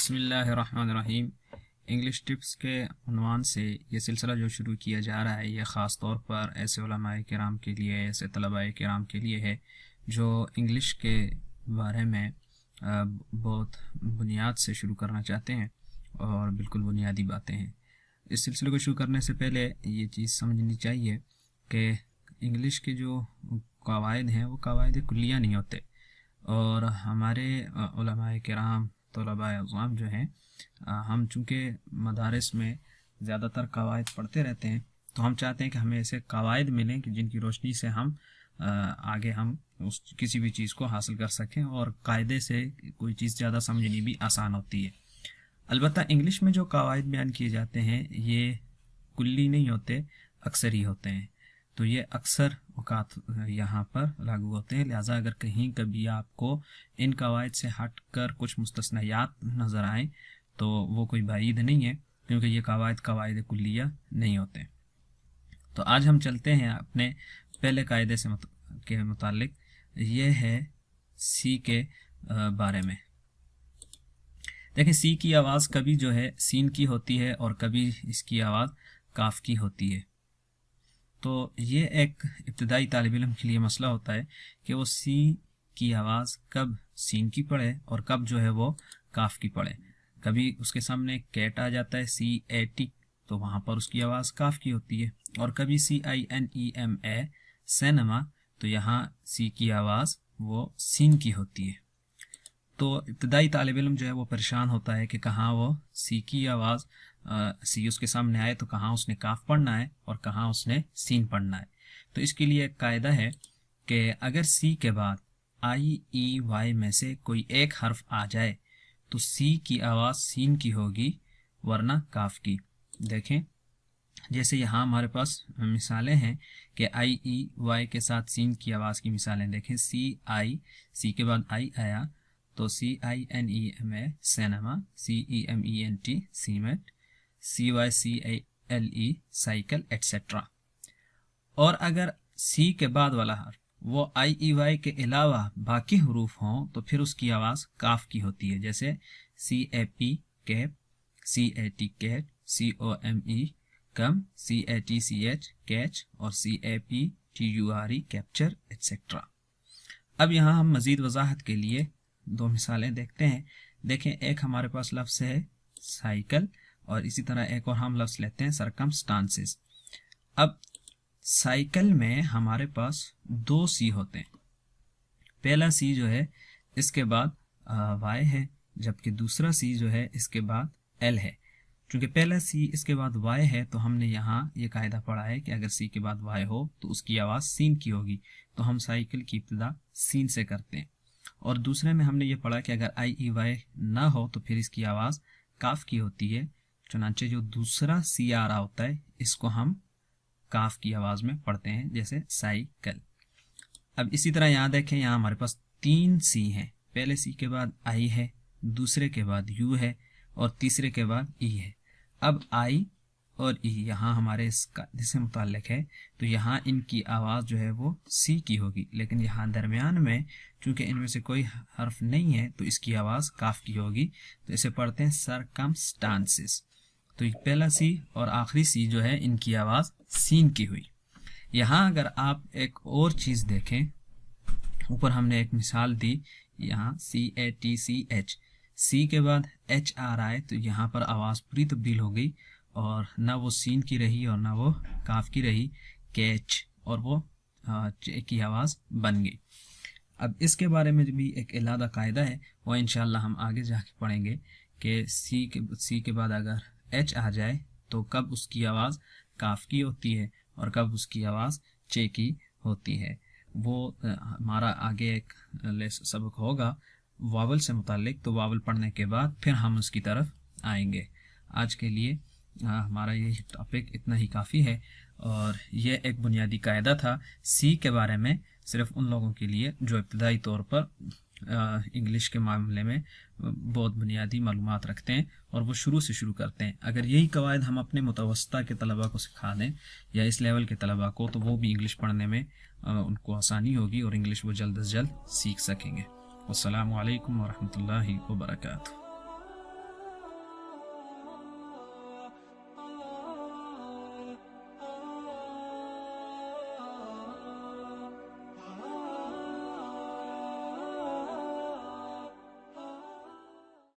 بسم اللہ الرحمن الرحیم۔ انگلش ٹپس کے عنوان سے یہ سلسلہ جو شروع کیا جا رہا ہے یہ خاص طور پر ایسے علماء کرام کے لیے، ایسے طلباء کرام کے لیے ہے جو انگلش کے بارے میں بہت بنیاد سے شروع کرنا چاہتے ہیں اور بالکل بنیادی باتیں ہیں۔ اس سلسلے کو شروع کرنے سے پہلے یہ چیز سمجھنی چاہیے کہ انگلش کے جو قواعد ہیں وہ قواعد کلیہ نہیں ہوتے، اور ہمارے علماء کرام، طلباء عظام جو ہیں، ہم چونکہ مدارس میں زیادہ تر قواعد پڑھتے رہتے ہیں، تو ہم چاہتے ہیں کہ ہمیں ایسے قواعد ملیں کہ جن کی روشنی سے ہم آگے ہم کسی بھی چیز کو حاصل کر سکیں، اور قاعدے سے کوئی چیز زیادہ سمجھنی بھی آسان ہوتی ہے۔ البتہ انگلش میں جو قواعد بیان کیے جاتے ہیں یہ کلی نہیں ہوتے، اکثر ہی ہوتے ہیں، تو یہ اکثر اوقات یہاں پر لاگو ہوتے ہیں۔ لہٰذا اگر کہیں کبھی آپ کو ان قواعد سے ہٹ کر کچھ مستثنیات نظر آئیں تو وہ کوئی بعید نہیں ہے، کیونکہ یہ قواعد کلیہ نہیں ہوتے۔ تو آج ہم چلتے ہیں اپنے پہلے قاعدے سے کے متعلق، یہ ہے سی کے بارے میں۔ دیکھیں، سی کی آواز کبھی جو ہے سین کی ہوتی ہے اور کبھی اس کی آواز کاف کی ہوتی ہے۔ تو یہ ایک ابتدائی طالب علم کے لیے مسئلہ ہوتا ہے کہ وہ سی کی آواز کب سین کی پڑھے اور کب جو ہے وہ کاف کی پڑھے۔ کبھی اس کے سامنے کیٹ آ جاتا ہے CAT، تو وہاں پر اس کی آواز کاف کی ہوتی ہے، اور کبھی CINEMA سینما، تو یہاں سی کی آواز وہ سین کی ہوتی ہے۔ تو ابتدائی طالب علم جو ہے وہ پریشان ہوتا ہے کہ کہاں وہ سی کی آواز سی اس کے سامنے آئے تو کہاں اس نے کاف پڑھنا ہے اور کہاں اس نے سین پڑھنا ہے۔ تو اس کے لیے ایک قاعدہ ہے کہ اگر سی کے بعد IEY میں سے کوئی ایک حرف آ جائے تو سی کی آواز سین کی ہوگی ورنہ کاف کی۔ دیکھیں، جیسے یہاں ہمارے پاس مثالیں ہیں کہ IEY کے ساتھ سین کی آواز کی مثالیں دیکھیں۔ سی کے بعد آئی آیا تو CINEMA cinema, CEMENT cement, CYCLE cycle etcetera. اور اگر سی کے بعد والا حرف وہ IEY کے علاوہ باقی حروف ہوں تو پھر اس کی آواز کاف کی ہوتی ہے، جیسے CAP cap, CAT cat, COME come, CATCH catch, اور CAPTURE کیپچر ایٹسٹرا۔ اب یہاں ہم مزید وضاحت کے لیے دو مثالیں دیکھتے ہیں۔ دیکھیں، ایک ہمارے پاس لفظ ہے سائیکل، اور اسی طرح ایک اور ہم لفظ لیتے ہیں سرکمسٹانسز۔ اب سائیکل میں ہمارے پاس دو سی ہوتے ہیں۔ پہلا سی جو ہے اس کے بعد وائی ہے، جبکہ دوسرا سی جو ہے اس کے بعد ایل ہے۔ چونکہ پہلا سی اس کے بعد وائی ہے تو ہم نے یہاں یہ قاعدہ پڑھا ہے کہ اگر سی کے بعد وائی ہو تو اس کی آواز سین کی ہوگی، تو ہم سائیکل کی ابتدا سین سے کرتے ہیں۔ اور دوسرے میں ہم نے یہ پڑھا کہ اگر IEY نہ ہو تو پھر اس کی آواز کاف کی ہوتی ہے، چنانچہ جو دوسرا سی آ رہا ہوتا ہے اس کو ہم کاف کی آواز میں پڑھتے ہیں، جیسے سائیکل۔ اب اسی طرح یہاں دیکھیں، یہاں ہمارے پاس تین سی ہیں۔ پہلے سی کے بعد آئی ہے، دوسرے کے بعد یو ہے، اور تیسرے کے بعد ای ہے۔ اب آئی اور ای یہاں ہمارے اس قاعدے سے متعلق ہے، تو یہاں ان کی آواز جو ہے وہ سی کی ہوگی، لیکن یہاں درمیان میں چونکہ ان میں سے کوئی حرف نہیں ہے تو اس کی آواز کاف کی ہوگی، تو اسے پڑھتے ہیں سرکمسٹانسز۔ تو پہلا سی اور آخری سی جو ہے ان کی آواز سین کی ہوئی۔ یہاں اگر آپ ایک اور چیز دیکھیں، اوپر ہم نے ایک مثال دی، یہاں CATCH، سی کے بعد ایچ آ رہا ہے تو یہاں پر آواز پوری تبدیل ہو گئی، اور نہ وہ سین کی رہی اور نہ وہ کاف کی رہی، کیچ، اور وہ کی آواز بن گئی۔ اب اس کے بارے میں بھی ایک علیحدہ قاعدہ ہے، وہ انشاءاللہ ہم آگے جا کے پڑھیں گے کہ سی کے بعد اگر ایچ آ جائے تو کب اس کی آواز کاف کی ہوتی ہے اور کب اس کی آواز چے کی ہوتی ہے۔ وہ ہمارا آگے ایک سبق ہوگا واول سے متعلق، تو واول پڑھنے کے بعد پھر ہم اس کی طرف آئیں گے۔ آج کے لیے ہمارا یہ ٹاپک اتنا ہی کافی ہے، اور یہ ایک بنیادی قاعدہ تھا سی کے بارے میں، صرف ان لوگوں کے لیے جو ابتدائی طور پر انگلش کے معاملے میں بہت بنیادی معلومات رکھتے ہیں اور وہ شروع سے شروع کرتے ہیں۔ اگر یہی قواعد ہم اپنے متوسطہ کے طلباء کو سکھا دیں یا اس لیول کے طلباء کو، تو وہ بھی انگلش پڑھنے میں ان کو آسانی ہوگی اور انگلش وہ جلد از جلد سیکھ سکیں گے۔ والسلام علیکم ورحمۃ اللہ وبرکاتہ۔